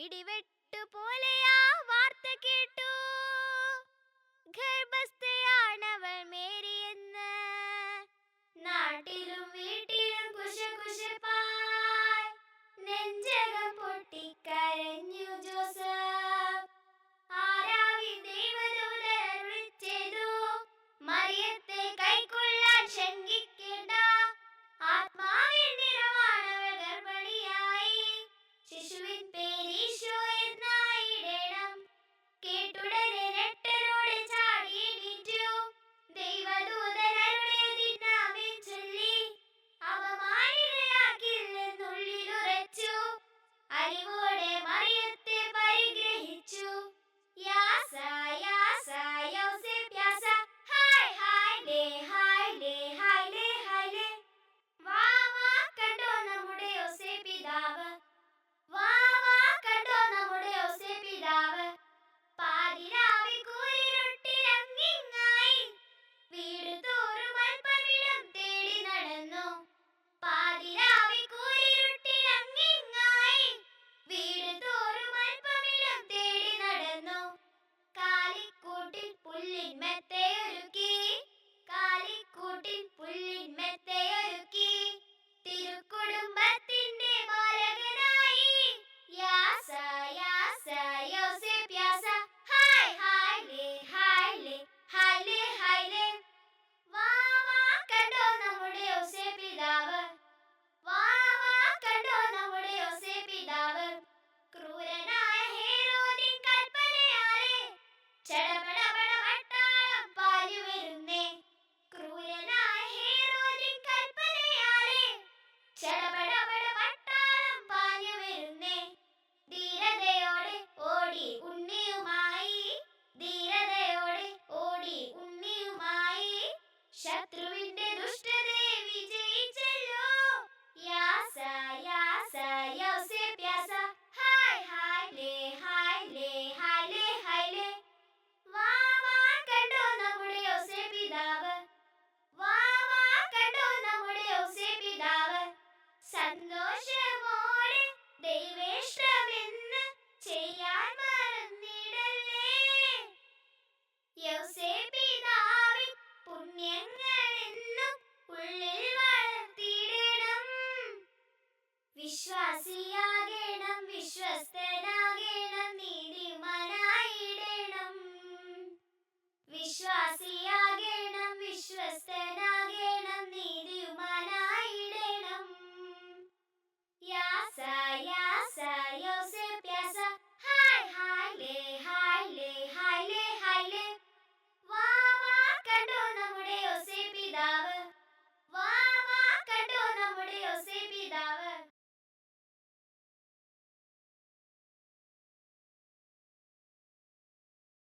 ഇടിവെട്ടുപോലെയാ വാർത്ത കേട്ടു, ഗർഭസ്ഥയാണവൾ മേരിയെന്ന്. നാട്ടിലും വീട്ടിലും കുശകുശപ്പായി നെഞ്ചകം പൊട്ടിക്കരഞ്ഞു ജോസഫ്. ആരാവി ദൈവദൂതൻ അരുളിച്ചെയ്തു, മറിയത്തെ കൈക്കൊള്ളാൻ ശങ്കിക്കേണ്ട. ആത്മാവിൻ നിറവാണവൾ ഗർഭിണിയായി, ശിശുവിൻ പേരീശോ എന്നായിടണം. കേട്ടുടനെ ഞെട്ടലോടെ ചാടി എണീറ്റു, ദൈവദൂതൻ അരുളിയതിന്നാമേൻ ചൊല്ലി. അപമാനിതയാക്കില്ലെന്നുള്ളിലുറച്ചു, അലിവോടെ മറിയത്തെ പരിഗ്രഹിച്ചു. യാസ യാസ യോസേപ്പ് യാസ, ഹായ് ഹായ് ലേ ഹായ് ലേ ഹായ് ലേ ഹായ് ലേ. വാ വാ കണ്ടോ നമ്മുടെ യോസേപ്പ് പിതാവ്, വാ വാ കണ്ടോ നമ്മുടെ യോസേപ്പ് പിതാവ്. പാതിരാവിൽ കൂരിരുട്ടിലങ്ങിങ്ങായി, വീട് തോറും അല്പമിടം തേടി നടന്നു. പാതിരാവിൽ കൂരിരുട്ടിലങ്ങിങ്ങായി, വീട് തോറും അല്പമിടം തേടി നടന്നു. കാലിക്കൂട്ടിൽ പുല്ലിൻ മെത്തയൊരുക്കി, കാലിക്കൂട്ടിൽ പുല്ലിൻ മെത്തയൊരുക്കി, തിരുക്കുടുംബത്തിന്റെ ബാലകനായി. യാസ യാസ യോസേപ്പ് യാസ, ഹായ് ഹായ് ലേ ഹായ് ലേ ഹായ് ലേ ഹായ് ലേ. വാ വാ കണ്ടോ നമ്മുടെ യോസേപ്പ് പിതാവ്, വാ വാ കണ്ടോ നമ്മുടെ യോസേപ്പ് പിതാവ്. ക്രൂരനായ ഹേരോദിൻ കൽപ്പനയാലെ ചടപടപട പട്ടാളം പാഞ്ഞു വരുന്നേ. ക്രൂരനായ ഹേരോദിൻ കൽപ്പനയാലെ ചടപടപട പട്ടാളം പാഞ്ഞു വരുന്നേ. ധീരതയോടെ ഓടി ഉണ്ണിയുമായി, ധീരതയോടെ ഓടി ഉണ്ണിയുമായി, ശത്രുവിന്റെ ദുഷ്ടതയെ വിജയിച്ചല്ലോ. യാസ യാസ യോസേപ്പ് യാസ, ഹായ് ഹായ് ലേ ഹായ് ലേ ഹായ് ലേ ഹായ് ലേ. വാ വാ കണ്ടോ നമ്മുടെ യോസേപ്പ് പിതാവ്, വാ വാ കണ്ടോ നമ്മുടെ യോസേപ്പ് പിതാവ്. സന്തോഷമോടെ ദൈവേഷ്ടമെന്ന് ചെയ്യാൻ മറന്നിടല്ലേ. യോസേപ്പ് പിതാവിൻ പുണ്യങ്ങളെന്നും ഉള്ളിൽ വളർത്തിയിടണം. വിശ്വാസിയാകണം, വിശ്വസ്തനാകണം, നീതിമാനായിടണം. വിശ്വാസിയാകണം, വിശ്വസ്തനാകണം, നീതിമാനായിടണം. യാസ യാസ യോസേപ്പ് യാസ, ഹായ് ഹായ് ലേ ഹായ് ലേ ഹായ് ലേ ഹായ് ലേ. വാ വാ കണ്ടോ നമ്മുടെ യോസേപ്പ്